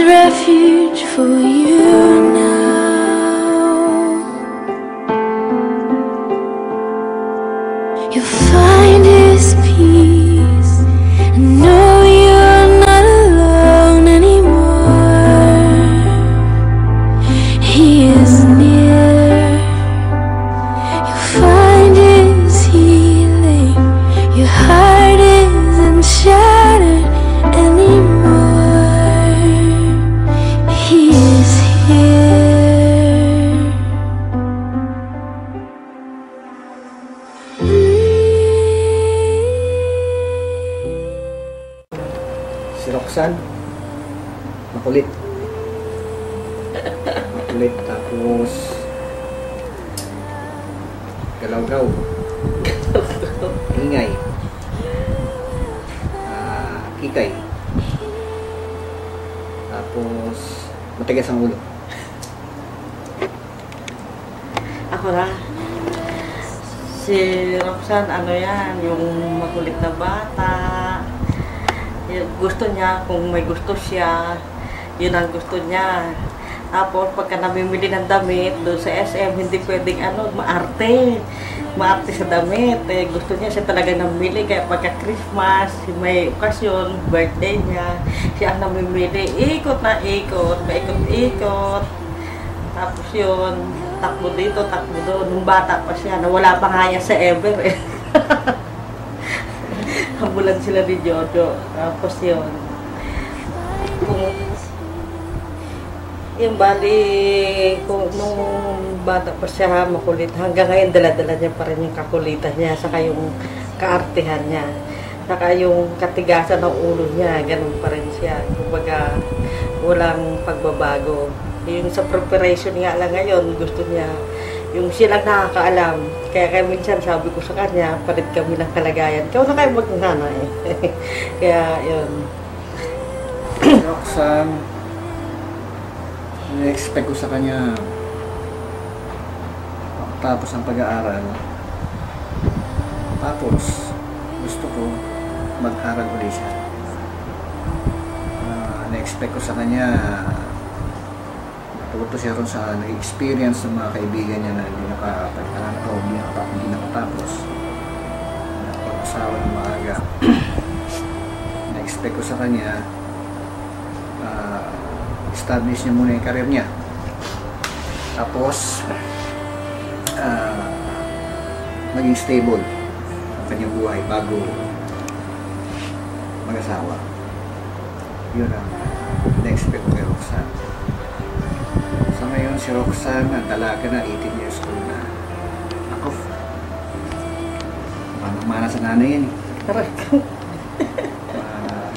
Refuge for you now. You'll find His peace and know you're not alone anymore. He is near. You'll find His healing. Your heart isn't shattered anymore. He is here. Si Roxanne, makulit. Makulit, tapos galaw-gaw. Ingay. Kikay. Tapos matigas ang ulo. Ako na. Si Roxanne, ano yan, yung makulit na bata. Gusto niya, kung may gusto siya, yun ang gusto niya. Tapos pagka namimili ng damit doon sa SM, hindi pwedeng maarte. Maarte sa damit. Gusto niya siya talaga namimili. Kaya pagka Christmas, may okasyon, birthday niya, siya ang namimili. Ikot na ikot, paikot-ikot. Tapos yun, takbo dito, takbo doon. Nung bata pa siya, nawala pa nga niya sa Ever eh. Hambulan sila ni Jojo. Tapos yun. Yung bali, kung nung bata pa siya makulit, hanggang ngayon dala-dala niya pa rin yung kakulitan niya, saka yung kaartehan niya, saka yung katigasan ng ulo niya, ganun pa rin siya. Kumbaga, walang pagbabago. Yung sa preparation nga lang ngayon, gusto niya, yung silang nakakaalam. Kaya minsan sabi ko sa kanya, palit kami ng kalagayan. Ikaw na kayo mag-nanay. Kaya, yun. Roxanne, na-expect ko sa kanya tapos ang pag-aaral. Tapos, gusto ko mag-aral ulit siya. Na-expect ko sa kanya matuto siya ron sa nag-experience ng mga kaibigan niya na hindi nakatapos. Nakapag-asawa ng maaga. Na-expect ko sa kanya establish niya muna yung career niya. Tapos maging stable ang kanyang buhay bago mag-asawa. Yun ang na-expect ko kay Roxanne. So ngayon si Roxanne, ang dalaga na, 18 years old na. Ako, manang-mana sa nanay yan eh.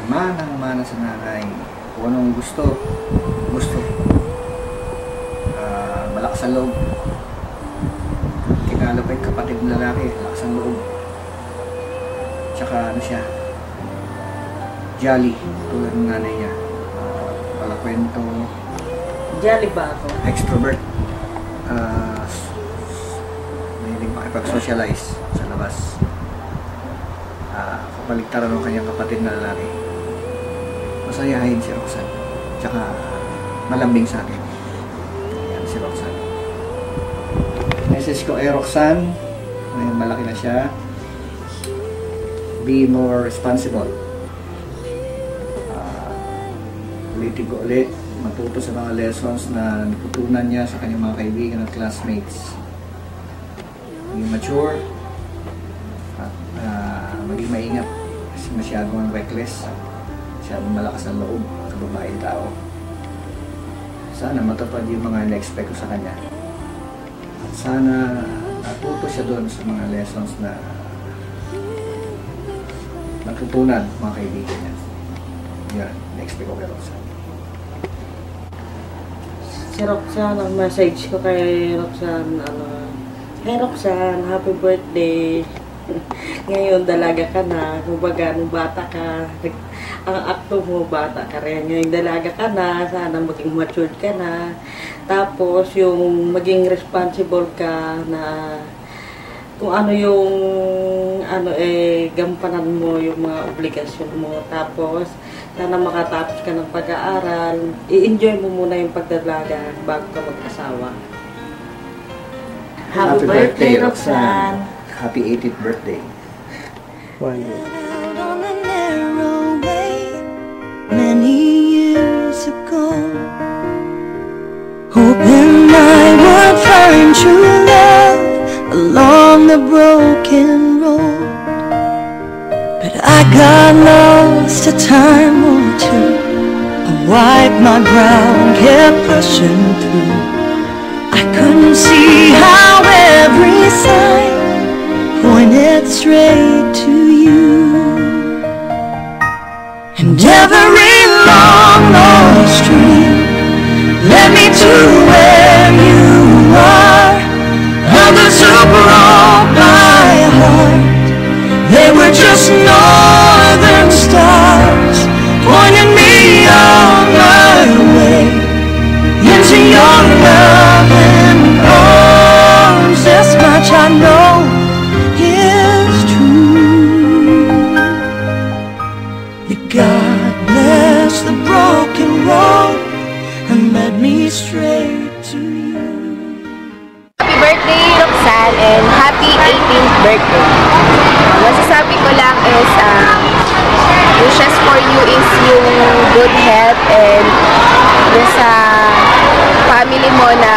Manang-mana sa nanay. Kung anong gusto. Malakas ang loob. Kinala pa yung kapatid na lalaki, malakas ang loob. Tsaka ano siya, jolly, tulad ng nanay niya. Wala kwento. Jolly ba ako? Extrovert. Mahilig makipag-socialize sa labas. Kapaligtaran ng kanyang kapatid na lalaki. Masayahin si Roxanne. Tsaka malambing sa akin. Ayan si Roxanne. Message ko ay Roxanne, ngayon malaki na siya. Be more responsible. Ulitin ko ulit, matuto sa mga lessons na natutunan niya sa kanyang mga kaibigan at classmates. Be mature, maging maingat kasi masyadong reckless, masyadong malakas ang loob ng babaeng tao. Sana matupad yung mga na-expect ko sa kanya. At sana natuto siya doon sa mga lessons na natutunan mga kaibigan niya. Yan, na-expect ko kay Roxanne. Si Roxanne, ang message ko kay Roxanne, hey Roxanne, happy birthday! Ngayon, dalaga ka na. Kumbaga, nung bata ka, ang akto mo, bata ka rin. Ngayon, dalaga ka na. Sana maging matured ka na. Tapos, yung maging responsible ka na kung ano yung gampanan mo yung mga obligasyon mo. Tapos, sana makatapos ka ng pag-aaral. I-enjoy mo muna yung pagdalaga bago ka mag-asawa. Happy birthday, Roxanne! Happy 18th birthday. Out on a narrow way many years ago, hoping I would find true love along the broken road. But I got lost a time or two. I wiped my brow and kept pushing through. I couldn't see how every sign pointed straight to you. And every long lost stream led me to where you are. Others who broke my heart, they were just northern stars, pointing me on my way into your loving arms. This much I know is true. That God bless the broken road and led me straight to you. Happy birthday, Roxanne, and happy 18th birthday. Masasabi ko lang is, wishes for you is yung good health and yung sa family mo na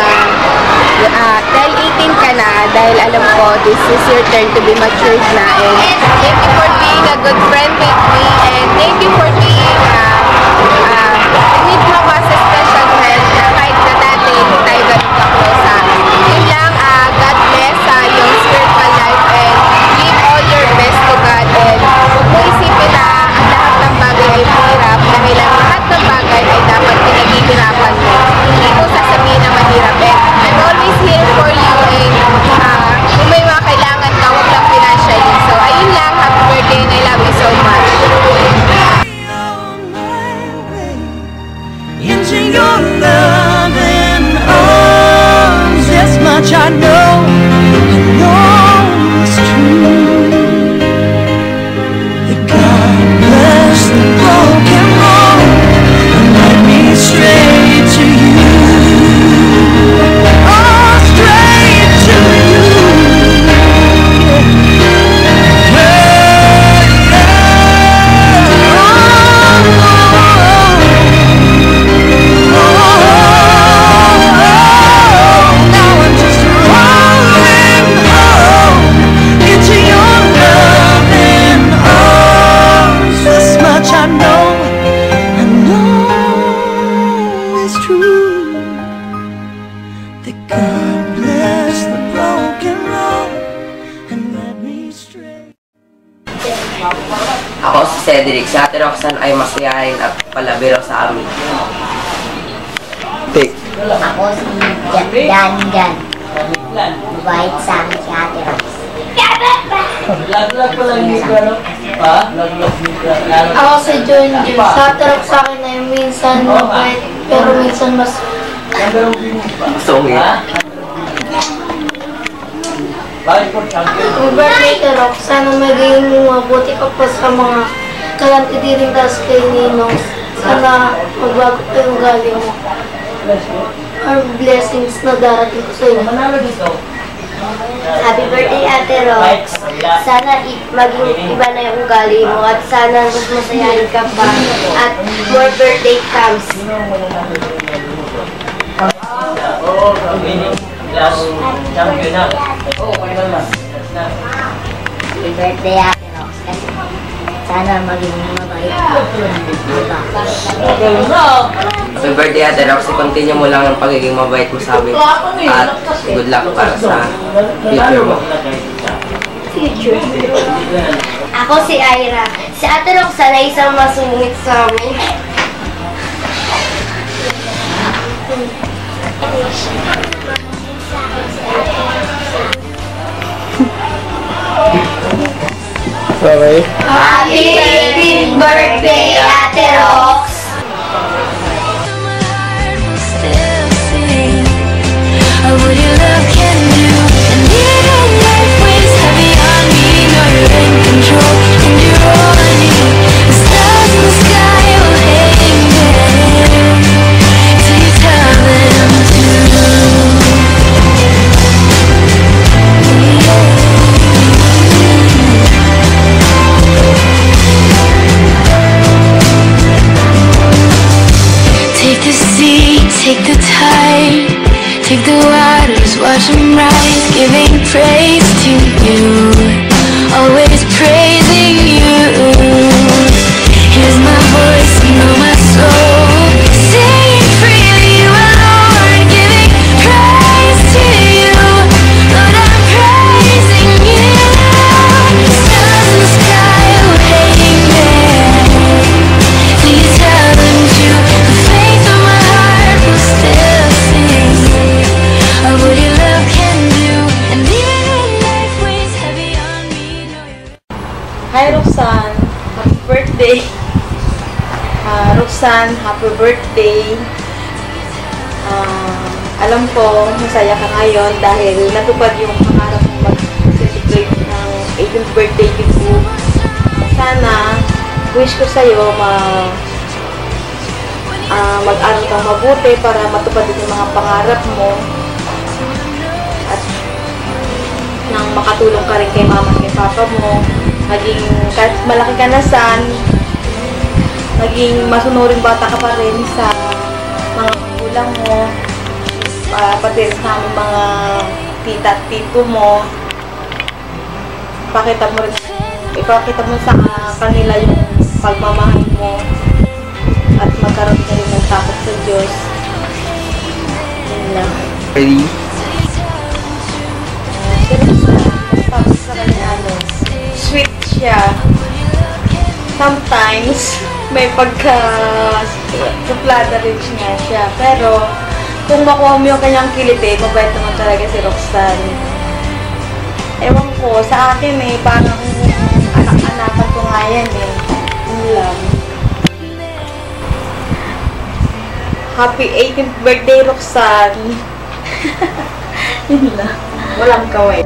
dahil 18 ka na, dahil alam ko this is your turn to be matured na, and thank you for being a good friend with me, and thank you for being meet mo ka sa special friend na kahit na dati hindi tayo ganun ka-close. Yun lang, God bless yung spiritual life and give all your best to God, and huwag mo isipin na ang lahat ng bagay ay mahirap dahil ang lahat ng bagay ay dapat pinaghihirapan mo. Hindi ko sasabihin na mahirap, and I'm always here for you, and kung may mga kailangan ka, huwag lang financially. So ayun lang, happy birthday and I love you so much. Into your loving arms, this much I know it's true. That God bless the broken road and led me straight to you. Oh, straight to you. Ako si Cedric. Si Ate Roxanne ay masayahin at palabiro sa amin. Ako si Jan. Mabait sa amin si Ate Roxanne. Lag-lag pa lang dito, ano? Ha? Lag-lag dito. Ako si John. Sa Ate Roxanne ay minsan mabait, pero minsan mas... Sungit. Birthday ka, Rox. Sana maging mabuti ka pa sa mga kalantitiring taas kay Ninong. Sana magbago pa yung galing mo. Or blessings na darating ko sa inyo. Happy birthday, Ate Rox. Sana maging iba na yung ugali mo at sana mas masayahin ka pa at more birthday comes. Champion na. Happy birthday, Ate Rox. Kasi Sana maging mabait. Happy birthday, Ate Roxy. Continue mo lang yung pagiging mabait mo sa amin. At good luck para sa future mo. Future. Ako si Ira. Si Ate Roxanne ay isang masungit sa amin. Okay. Happy 18th birthday, Ate Rox! Take the tide, take the waters, watch them rise, giving praise to you, always praising you. Here's my voice, you know my soul, singing freely, you are Lord, giving praise to you, Lord, I'm praising you. Stars in the sky are hanging there, please tell them to the faith of my heart will still sing of what your love can do, and even when life weighs heavy on me, know you. Hi Roxanne, happy birthday. Roxanne, happy birthday. Alam ko, masaya ka ngayon dahil natupad yung pangarap mo mag-celebrate ng 18th birthday ko. Sana, wish ko sa'yo mag-aral kang mabuti para matupad din yung mga pangarap mo. At nang makatulong ka rin kay mama at kay papa mo. Maging, kahit malaki ka na maging masunuring bata ka pa rin sa mga magulang mo, pati rin sa mga tita at tito mo. Ipakita mo sa kanila yung pagmamahal mo at magkaroon ka rin ng takot sa Diyos. Yun lang. Ready? Tapos sa kanya, sweet siya. Sometimes, may pagka-suplada rin siya. Pero, kung makuha mo yung kanyang kilite, mabait naman talaga si Roxanne. Ewan ko, sa akin parang anak-anakan ko nga yan Yun lang. Happy 18th birthday, Roxanne! Yun lang. Walang kaway.